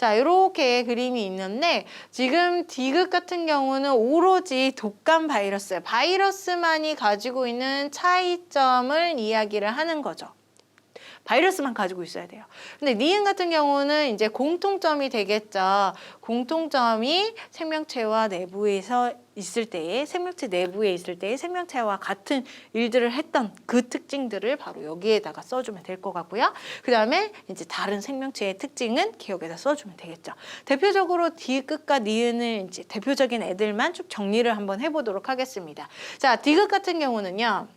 자, 이렇게 그림이 있는데 지금 디귿 같은 경우는 오로지 독감 바이러스만이 가지고 있는 차이점을 이야기를 하는 거죠. 바이러스만 가지고 있어야 돼요. 근데 니은 같은 경우는 이제 공통점이 되겠죠. 공통점이 생명체와 내부에서 있을 때에, 생명체 내부에 있을 때에 생명체와 같은 일들을 했던 그 특징들을 바로 여기에다가 써주면 될 것 같고요. 그 다음에 이제 다른 생명체의 특징은 기억에다 써주면 되겠죠. 대표적으로 디귿과 니은을 이제 대표적인 애들만 쭉 정리를 한번 해보도록 하겠습니다. 자, 디귿 같은 경우는요.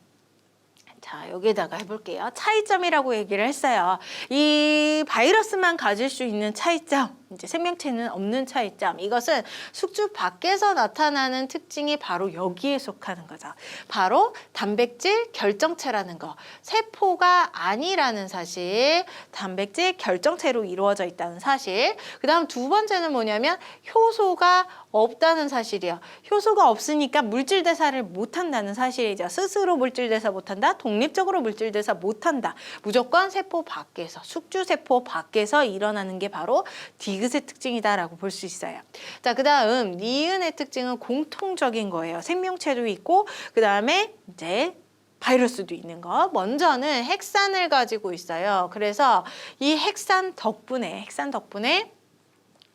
자, 여기에다가 해볼게요. 차이점이라고 얘기를 했어요. 이 바이러스만 가질 수 있는 차이점, 이제 생명체는 없는 차이점. 이것은 숙주 밖에서 나타나는 특징이 바로 여기에 속하는 거죠. 바로 단백질 결정체라는 거. 세포가 아니라는 사실, 단백질 결정체로 이루어져 있다는 사실. 그 다음 두 번째는 뭐냐면 효소가 없다는 사실이에요. 효소가 없으니까 물질 대사를 못한다는 사실이죠. 스스로 물질 대사 못한다. 독립적으로 물질 대사 못한다. 무조건 세포 밖에서, 숙주세포 밖에서 일어나는 게 바로 디귿의 특징이다라고 볼 수 있어요. 자, 그 다음 니은의 특징은 공통적인 거예요. 생명체도 있고 그 다음에 이제 바이러스도 있는 거. 먼저는 핵산을 가지고 있어요. 그래서 이 핵산 덕분에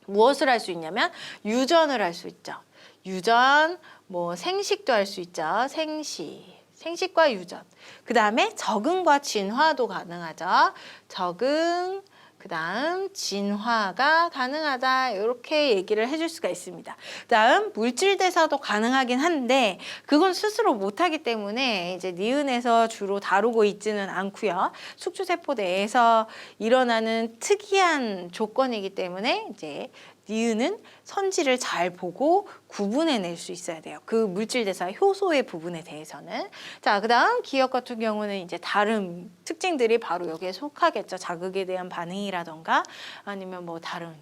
무엇을 할 수 있냐면 유전을 할 수 있죠. 유전, 뭐 생식도 할 수 있죠. 생식과 유전. 그 다음에 적응과 진화도 가능하죠. 적응, 그 다음 진화가 가능하다. 이렇게 얘기를 해줄 수가 있습니다. 그 다음 물질 대사도 가능하긴 한데 그건 스스로 못하기 때문에 이제 니은에서 주로 다루고 있지는 않고요. 숙주세포 내에서 일어나는 특이한 조건이기 때문에 이제 니은은 선지를 잘 보고 구분해낼 수 있어야 돼요. 그 물질 대사 효소의 부분에 대해서는. 자, 그 다음 기억 같은 경우는 이제 다른 특징들이 바로 여기에 속하겠죠. 자극에 대한 반응이라던가 아니면 뭐 다른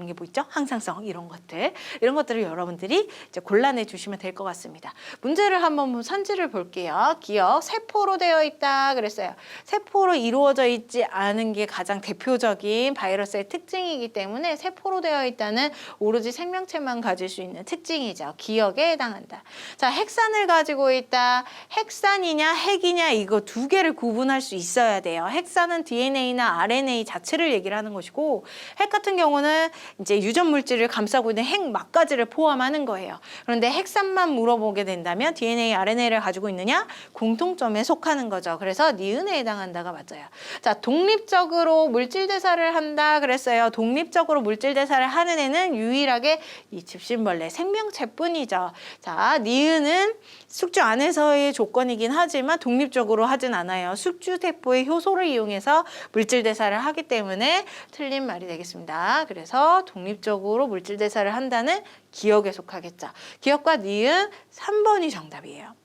게 뭐 있죠? 항상성 이런 것들을 여러분들이 이제 골라내 주시면 될 것 같습니다. 문제를 한번 선지를 볼게요. 기억 세포로 되어 있다 그랬어요. 세포로 이루어져 있지 않은 게 가장 대표적인 바이러스의 특징이기 때문에 세포로 되어 있다는 오로지 생명체만 가질 수 있는 특징이죠. 기억에 해당한다. 자, 핵산을 가지고 있다. 핵산이냐 핵이냐 이거 두 개를 구분할 수 있어야 돼요. 핵산은 DNA나 RNA 자체를 얘기를 하는 것이고 핵 같은 경우는 이제 유전 물질을 감싸고 있는 핵막가지를 포함하는 거예요. 그런데 핵산만 물어보게 된다면 DNA, RNA를 가지고 있느냐? 공통점에 속하는 거죠. 그래서 니은에 해당한다가 맞아요. 자, 독립적으로 물질 대사를 한다 그랬어요. 독립적으로 물질 대사를 하는 애는 유일하게 이 집신벌레 생명체뿐이죠. 자, 니은은 숙주 안에서의 조건이긴 하지만 독립적으로 하진 않아요. 숙주세포의 효소를 이용해서 물질 대사를 하기 때문에 틀린 말이 되겠습니다. 그래서 독립적으로 물질 대사를 한다는 기억에 속하겠죠. 기억과 니은 3번이 정답이에요.